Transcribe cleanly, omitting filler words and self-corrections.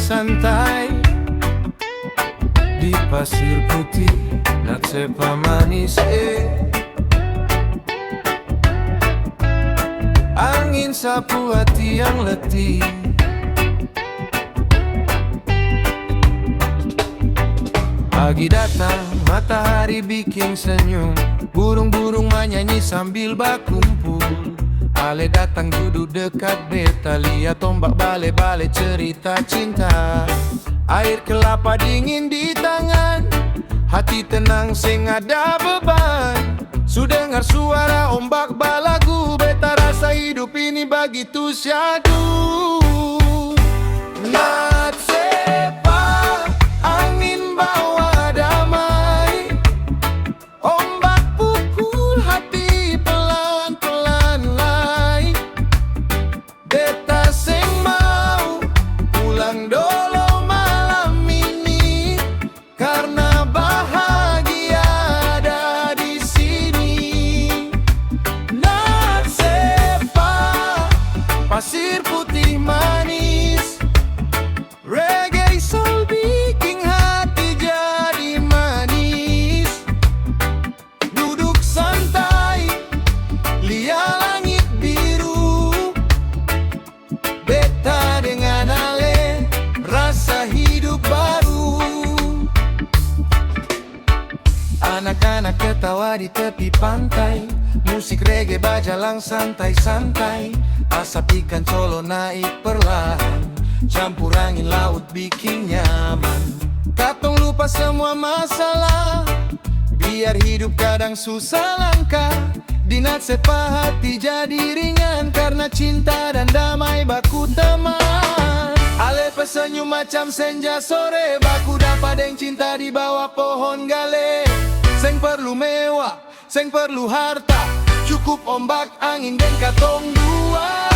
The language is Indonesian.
santai di pasir putih Natsepa manis angin sapu hati yang letih. Pagi datang, matahari bikin senyum, burung-burung menyanyi sambil berkumpul. Ale datang duduk dekat beta, lihat ombak bale-bale cerita cinta. Air kelapa dingin di tangan, hati tenang sing ada beban. Sudah dengar suara ombak balagu, beta rasa hidup ini begitu syahdu. Natsepa, angin bawa damai, ombak pukul hati pelan-pelan lai. Beta sing mau pulang dolo malam ini, karena bahagia ada di sini. Natsepa, pasir putih manis, reggae soul bikin hati jadi manis. Duduk santai, lihat langit biru, beta dengan ale, rasa hidup baru. Anak-anak ketawa di tepi pantai, musik reggae bajalang santai-santai. Asap ikan colo naik perlahan, campur angin laut bikin nyaman. Katong lupa semua masalah, biar hidup kadang susah langkah. Di Natsepa hati jadi ringan, karena cinta dan damai baku teman. Ale pesenyum macam senja sore, baku dapat deng cinta di bawah pohon gale. Seng perlu mewah, seng perlu harta, cukup ombak angin dan katong dua.